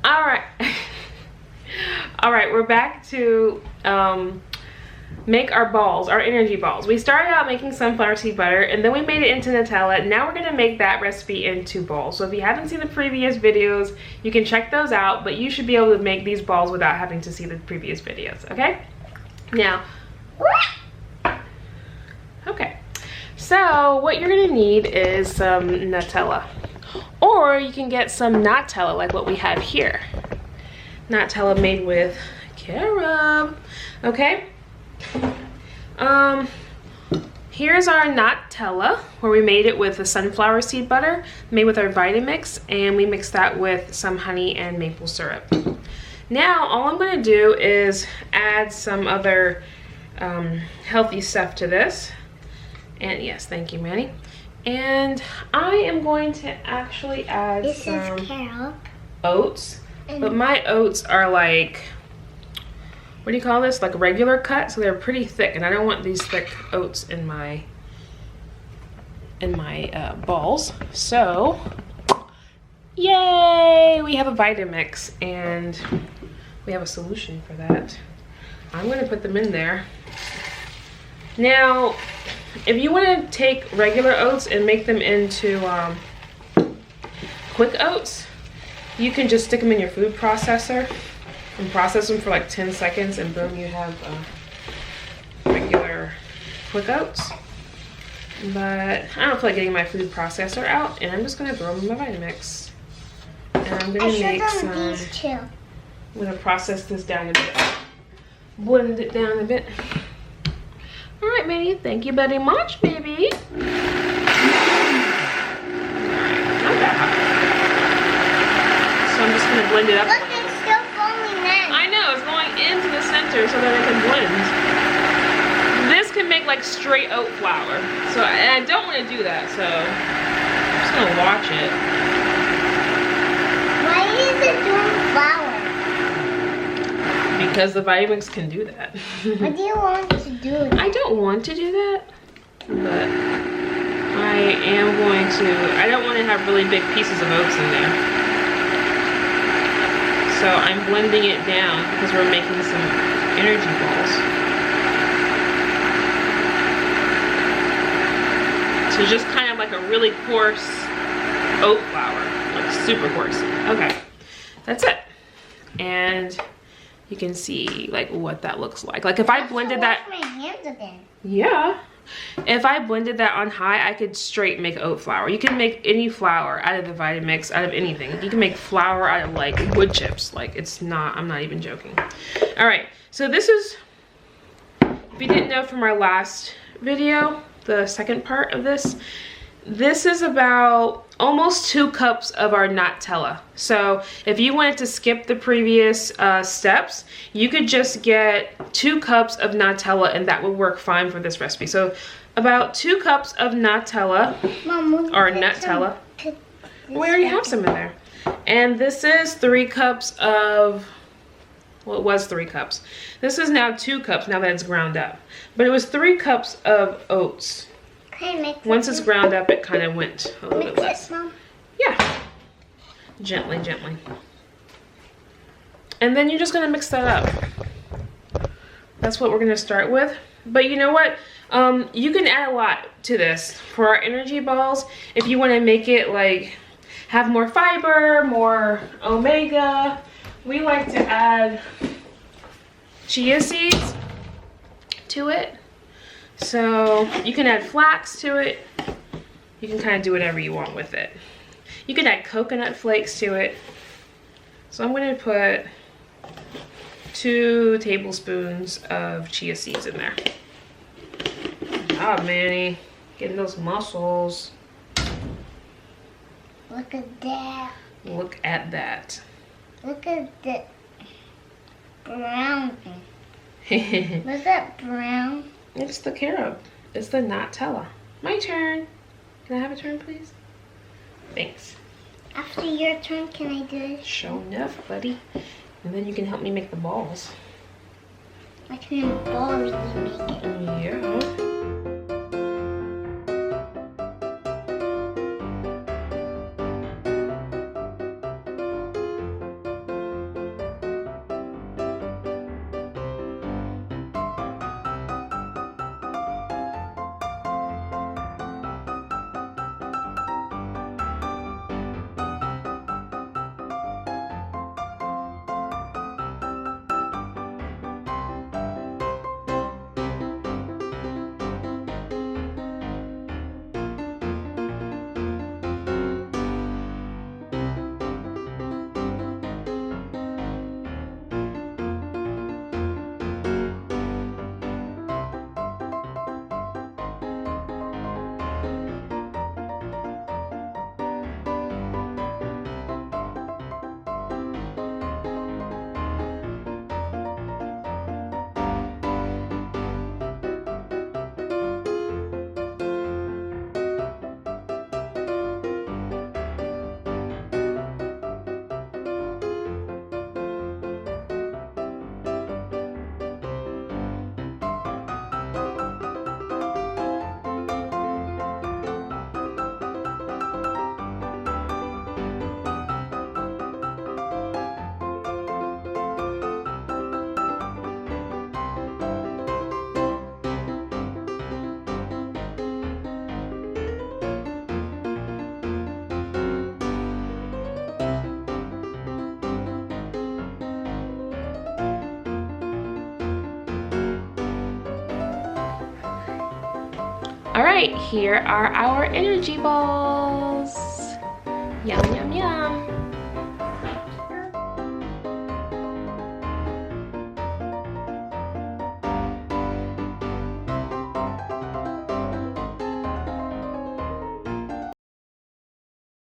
All right. All right, we're back to make our balls, our energy balls. We started out making sunflower seed butter and then we made it into Nutella. Now we're gonna make that recipe into balls. So if you haven't seen the previous videos, you can check those out, but you should be able to make these balls without having to see the previous videos, okay? Now, okay. So what you're gonna need is some Nutella. Or you can get some Nutella like what we have here. Nutella made with carob, okay? Here's our Nutella where we made it with the sunflower seed butter made with our Vitamix, and we mixed that with some honey and maple syrup. Now all I'm going to do is add some other healthy stuff to this, and yes, thank you, Manny. And I am going to actually add some oats, but my oats are like, what do you call this? Like a regular cut, so they're pretty thick, and I don't want these thick oats in my balls. So, yay! We have a Vitamix, and we have a solution for that. I'm gonna put them in there. Now, if you want to take regular oats and make them into quick oats, you can just stick them in your food processor and process them for like 10 seconds, and boom, you have regular quick oats. But I don't feel like getting my food processor out, and I'm just gonna throw them in my Vitamix. And I'm gonna make some. I'm gonna process this down a bit, blend it down a bit. All right, Manny, thank you very much, baby. All right, not that hot. So I'm just gonna blend it up. Look, it's still going in. I know, it's going into the center so that it can blend. This can make like straight oat flour. So, and I don't want to do that, so I'm just gonna watch it. Why is it doing flour? Because the Vitamix can do that. What do you want to do? I don't want to do that, but I am going to. I don't want to have really big pieces of oats in there. So I'm blending it down because we're making some energy balls. So just kind of like a really coarse oat flour, like super coarse. Okay, that's it. And you can see like what that looks like. Like if I blended that. My hands again. Yeah. If I blended that on high, I could straight make oat flour. You can make any flour out of the Vitamix, out of anything. You can make flour out of like wood chips. Like it's not, I'm not even joking. All right, so this is, if you didn't know from our last video, the second part of this is about almost 2 cups of our Nutella. So if you wanted to skip the previous steps, you could just get 2 cups of Nutella and that would work fine for this recipe. So about 2 cups of Nutella, Mom, or Nutella. We already have some in there. And this is 3 cups of, well, it was 3 cups. This is now 2 cups now that it's ground up. But it was 3 cups of oats. Once it's ground up, it kind of went a little bit less. Mom? Yeah. Gently, gently. And then you're just gonna mix that up. That's what we're gonna start with. But you know what? You can add a lot to this. For our energy balls, if you wanna make it like, have more fiber, more omega, we like to add chia seeds to it. So you can add flax to it. You can kind of do whatever you want with it. You can add coconut flakes to it. So I'm going to put 2 tablespoons of chia seeds in there. Good job, Manny. Getting those muscles. Look at that. Look at that. Look at the brown thing. What's that brown? It's the carob. It's the Nutella. My turn. Can I have a turn, please? Thanks. After your turn, can I do it? Show enough, buddy. And then you can help me make the balls. What kind of balls do you make it? Yeah. right, here are our energy balls. Yum, yum, yum.